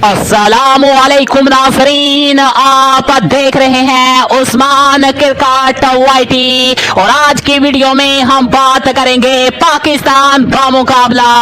अस्सलामुअलैकुम नाज़रीन, आप देख रहे हैं उस्मान क्रिकेट वाईटी और आज की वीडियो में हम बात करेंगे पाकिस्तान का मुकाबला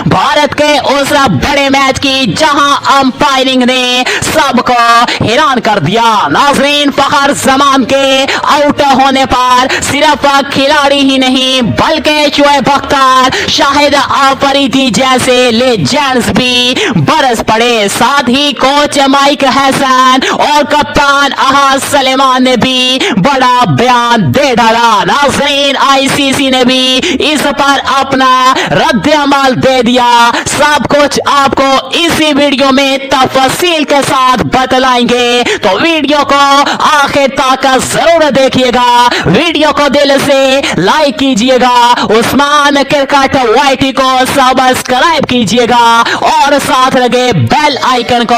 भारत के उस बड़े मैच की जहां अंपायरिंग ने सबको हैरान कर दिया। नाज़रीन, फखर जमान के आउट होने पर सिर्फ खिलाड़ी ही नहीं बल्कि शोएब अख्तर, शाहिद आफरीदी जैसे लेजेंड्स भी बरस पड़े। साथ ही कोच माइक हसन और कप्तान अहाद सलेमान ने भी बड़ा बयान दे डाला। नाज़रीन, आईसीसी ने भी इस पर अपना रद्द-ए-अमल दे दिया। सब कुछ आपको इसी वीडियो में तफसील के साथ बतलाएंगे, तो वीडियो को आखिर तक जरूर देखिएगा। वीडियो को दिल से लाइक कीजिएगा, उस्मान क्रिकेट वाईटी को सब्सक्राइब कीजिएगा और साथ लगे बेल आइकन को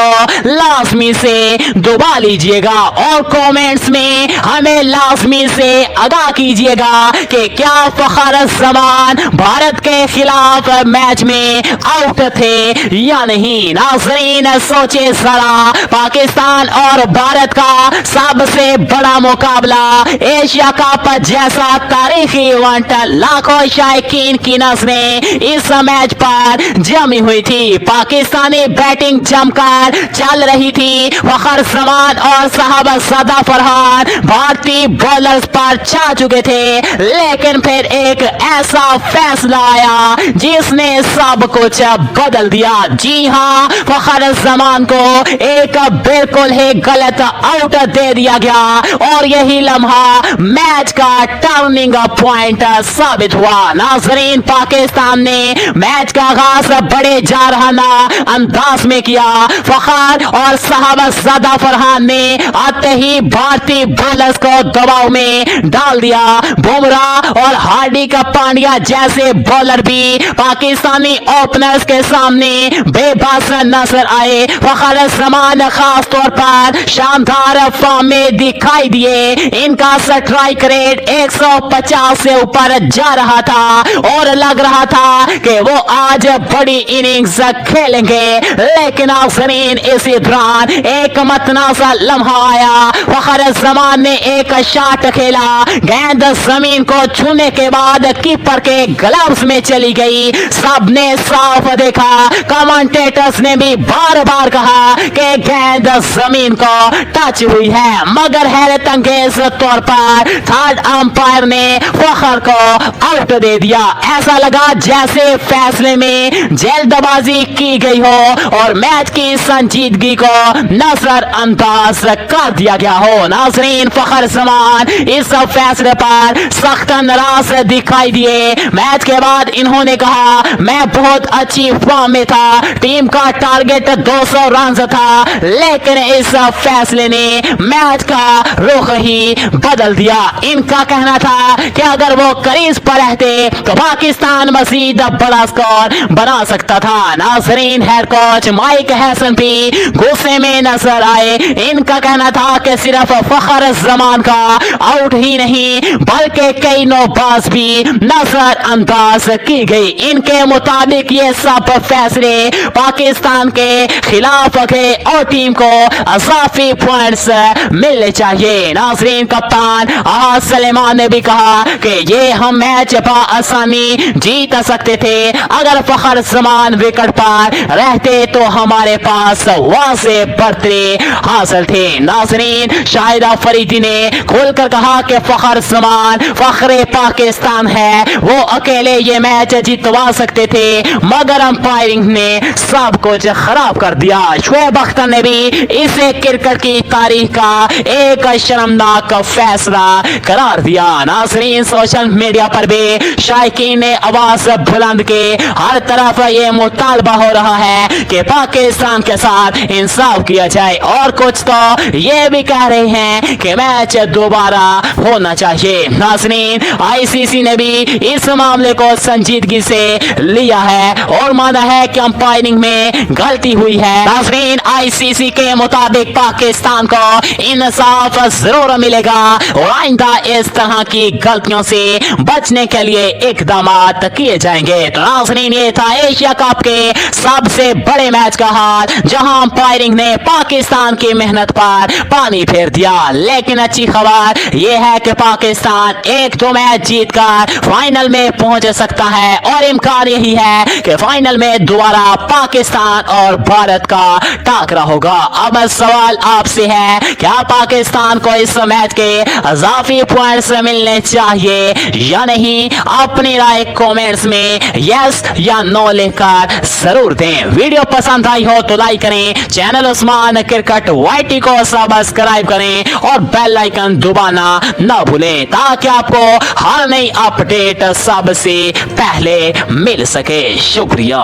लाजमी से दबा लीजिएगा और कमेंट्स में हमें लाजमी से आगाह कीजिएगा कि क्या फखर जमान भारत के खिलाफ मैच में आउट थे या नहीं। नाज़रीन, सोचे जरा, पाकिस्तान और भारत का सबसे बड़ा मुकाबला एशिया कप जैसा तारीखी इवेंट लाखों शायकीन की नजरें इस मैच पर जमी हुई थी। पाकिस्तानी बैटिंग जमकर चल रही थी। फखर जमान और साहबजादा फरहान भारतीय बॉलर्स पर छा चुके थे, लेकिन फिर एक ऐसा फैसला आया जिसने सब कुछ बदल दिया। जी हां, फखर जमान को एक बिल्कुल ही गलत आउट दे दिया गया और यही लम्हा मैच का टर्निंग पॉइंट साबित हुआ। नाज़रीन, पाकिस्तान ने मैच का आगाज बड़े जारहाना अंदाज में किया। फखर और साहबजादा फरहान ने आते ही भारतीय बॉलर्स को दबाव में डाल दिया। बुमराह और हार्दिक पांड्या जैसे बॉलर भी पाकिस्तानी ओपनर्स के सामने बेबस नजर आए। फखर जमान खास तौर पर शानदार फॉर्म में दिखाई दिए। इनका स्ट्राइक रेट 150 से ऊपर जा रहा था और लग रहा था कि वो आज बड़ी इनिंग्स खेलेंगे, लेकिन नाज़रीन इसी दौरान एक मतनासा लम्हा आया। फखर जमान ने एक शॉट खेला, गेंद जमीन को छूने के बाद कीपर के ग्लव्स में चली गई। सबने साफ देखा, कमेंटेटर्स ने भी बार बार कहा कि गेंद जमीन को टच हुई है, मगर हैरत अंगेज तौर पर थर्ड अंपायर ने फखर को आउट दे दिया। ऐसा लगा जैसे फैसले में जल्दबाजी की गई हो और मैच की संजीदगी को नजरअंदाज कर दिया गया हो। नाज़रीन, फखर जमान इस फैसले पर सख्त नाराज दिखाई दिए। मैच के बाद इन्होंने कहा, मैं बहुत अच्छी फॉर्म में था, टीम का टारगेट 200 रन था, लेकिन इस फैसले ने मैच का रुख ही बदल दिया। इनका कहना था कि अगर वो क्रीज पर रहते तो पाकिस्तान मजीद बड़ा स्कोर बना सकता था। नाज़रीन, हेड कोच माइक हसन भी गुस्से में नजर आए। इनका कहना था कि सिर्फ फखर जमान का आउट ही नहीं बल्कि कई नौबाज भी नजरअंदाज की गई। इनके मुताबिक ये सब फैसले पाकिस्तान के खिलाफ थे और टीम को अजाफी पॉइंट्स मिलने चाहिए। नाज़रीन, कप्तान अहाद सलेमान ने भी कहा कि ये हम मैच आसानी जीत सकते थे। अगर फखर जमान विकेट पर रहते तो हमारे पास वाज़े बर्तरी हासिल थे। नाज़रीन, शाहिद आफरीदी ने खुलकर कहा कि फखर जमान फखरे पाकिस्तान है, वो अकेले ये मैच जितवा सकते थे, मगर अंपायरिंग ने सब कुछ खराब कर दिया। शोएब अख्तर ने भी इसे क्रिकेट की तारीख का एक शर्मनाक फैसला करार दिया। नाज़रीन, सोशल मीडिया पर भी शायकीन ने आवाज बुलंद की। हर तरफ ये मुतालबा हो रहा है कि पाकिस्तान के साथ इंसाफ किया जाए और कुछ तो ये भी कह रहे हैं कि मैच दोबारा होना चाहिए। नाज़रीन, आईसीसी ने भी इस मामले को संजीदगी से लिया है और माना है कि अंपायरिंग में गलती हुई है। नाज़रीन, आईसीसी के मुताबिक पाकिस्तान को इंसाफ जरूर मिलेगा और आइंदा इस तरह की गलतियों से बचने के लिए इकदाम किए जाएंगे। तो नाज़रीन, ये था एशिया कप के सबसे बड़े मैच का हाल। बाद जहां अंपायरिंग ने पाकिस्तान की मेहनत पर पानी फेर दिया। लेकिन अच्छी खबर यह है कि पाकिस्तान 1-2 मैच जीतकर फाइनल में पहुंच सकता है और इम्कान यही है कि फाइनल में दोबारा पाकिस्तान और भारत का टाकरा होगा। अब सवाल आपसे है, क्या पाकिस्तान को इस मैच के इजाफी पॉइंट्स मिलने चाहिए या नहीं? अपनी राय कमेंट्स में यस या नो लिखकर जरूर दें। वीडियो पसंद आई हो तो लाइक करें, चैनल उस्मान क्रिकेट वाईटी को सब्सक्राइब करें और बेल आइकन दबाना न भूलें ताकि आपको हर नई अपडेट सबसे पहले मिल सके। शुक्रिया।